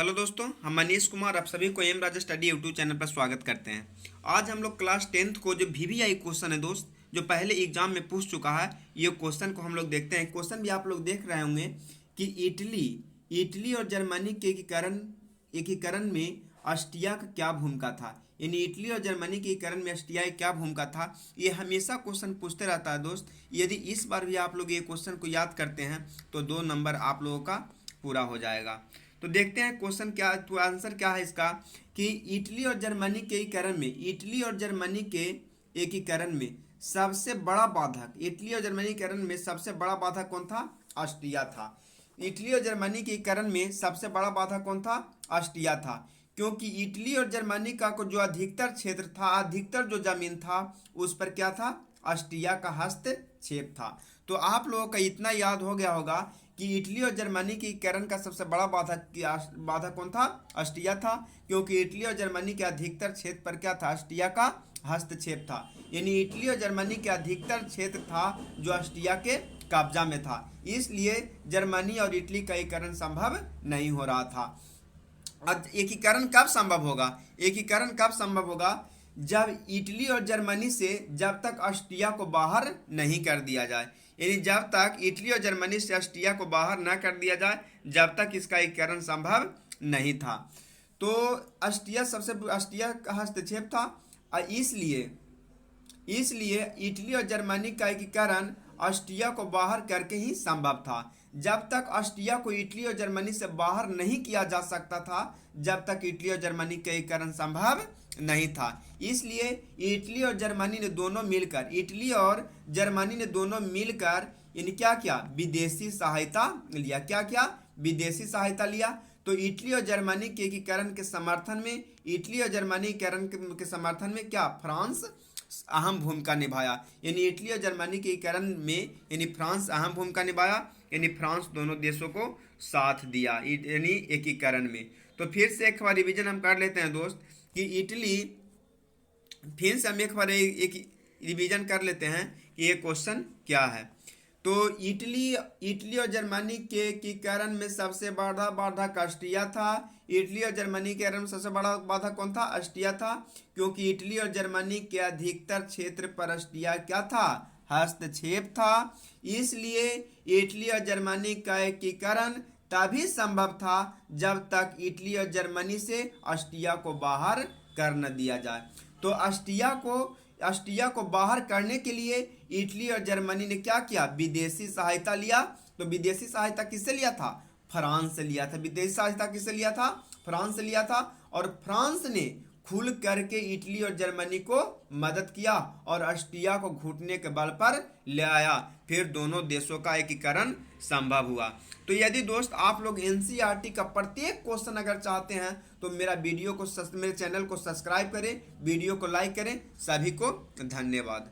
Hello दोस्तों, हम मनीष कुमार आप सभी को एम राजा स्टडी यूट्यूब चैनल पर स्वागत करते हैं। आज हम लोग क्लास 10th को जो वीवीआई क्वेश्चन है दोस्त, जो पहले एग्जाम में पूछ चुका है, ये क्वेश्चन को हम लोग देखते हैं। क्वेश्चन भी आप लोग देख रहे होंगे कि इटली और जर्मनी के एकीकरण में ऑस्ट्रिया का क्या भूमिका था। यानी इटली और जर्मनी के एकीकरण में ऑस्ट्रिया की क्या भूमिका था, ये हमेशा क्वेश्चन पूछते रहता है दोस्त। यदि इस बार भी आप लोग ये क्वेश्चन को याद करते हैं तो 2 नंबर आप लोगों का पूरा हो जाएगा। तो देखते हैं क्वेश्चन क्या, तो आंसर क्या है इसका कि इटली और जर्मनी के एकीकरण में सबसे बड़ा बाधक, इटली और जर्मनी के एकीकरण में सबसे बड़ा बाधक कौन था? ऑस्ट्रिया था। इटली और जर्मनी के एकीकरण में सबसे बड़ा बाधक कौन था? ऑस्ट्रिया था। क्योंकि इटली और जर्मनी का जो अधिकतर क्षेत्र था, अधिकतर जो जमीन था, उस पर क्या था? ऑस्ट्रिया का हस्तक्षेप था। तो आप लोगों का इतना याद हो गया होगा कि इटली और जर्मनी के एकीकरण का सबसे बड़ा बाधक कौन था? ऑस्ट्रिया था। क्योंकि इटली और जर्मनी के अधिकतर क्षेत्र पर क्या था? ऑस्ट्रिया का हस्तक्षेप था। यानी इटली और जर्मनी के अधिकतर क्षेत्र था जो ऑस्ट्रिया के कब्जा में था, इसलिए जर्मनी और इटली का एकीकरण संभव नहीं हो रहा था। एकीकरण कब संभव होगा? एकीकरण कब संभव होगा? जब इटली और जर्मनी से जब तक ऑस्ट्रिया को बाहर नहीं कर दिया जाए। यानी जब तक इटली और जर्मनी से ऑस्ट्रिया को बाहर न कर दिया जाए, जब तक इसका एकीकरण संभव नहीं था। तो ऑस्ट्रिया का हस्तक्षेप था, और इसलिए इटली और जर्मनी का एकीकरण ऑस्ट्रिया को बाहर करके ही संभव था। जब तक ऑस्ट्रिया को इटली और जर्मनी से बाहर नहीं किया जा सकता था, जब तक इटली और जर्मनी का एकीकरण संभव नहीं था। इसलिए इटली और जर्मनी ने दोनों मिलकर यानी क्या किया? विदेशी सहायता लिया। क्या किया? विदेशी सहायता लिया। तो इटली और जर्मनी के एकीकरण के समर्थन में क्या फ्रांस अहम भूमिका निभाया। यानी इटली और जर्मनी के एकीकरण में फ्रांस अहम भूमिका निभाया। यानी फ्रांस दोनों देशों को साथ दिया यानी एकीकरण में। तो फिर से एक बार रिवीजन हम कर लेते हैं दोस्त कि फिर से हम एक बार रिवीजन कर लेते हैं कि ये क्वेश्चन क्या है। तो इटली और जर्मनी के एकीकरण में सबसे बड़ा बाधक ऑस्ट्रिया था। इटली और जर्मनी के एकीकरण में सबसे बड़ा बाधक कौन था? ऑस्ट्रिया था। क्योंकि इटली और जर्मनी के अधिकतर क्षेत्र पर ऑस्ट्रिया क्या था? हस्तक्षेप था। इसलिए इटली और जर्मनी का एकीकरण तभी संभव था जब तक इटली और जर्मनी से ऑस्ट्रिया को बाहर कर न दिया जाए। तो ऑस्ट्रिया को बाहर करने के लिए इटली और जर्मनी ने क्या किया? विदेशी सहायता लिया। तो विदेशी सहायता किससे लिया था? फ्रांस से लिया था। विदेशी सहायता किससे लिया था? फ्रांस से लिया था। और फ्रांस ने खुल करके इटली और जर्मनी को मदद किया और ऑस्ट्रिया को घुटने के बल पर ले आया। फिर दोनों देशों का एकीकरण संभव हुआ। तो यदि दोस्त आप लोग एनसीईआरटी का प्रत्येक क्वेश्चन अगर चाहते हैं तो मेरे चैनल को सब्सक्राइब करें, वीडियो को लाइक करें। सभी को धन्यवाद।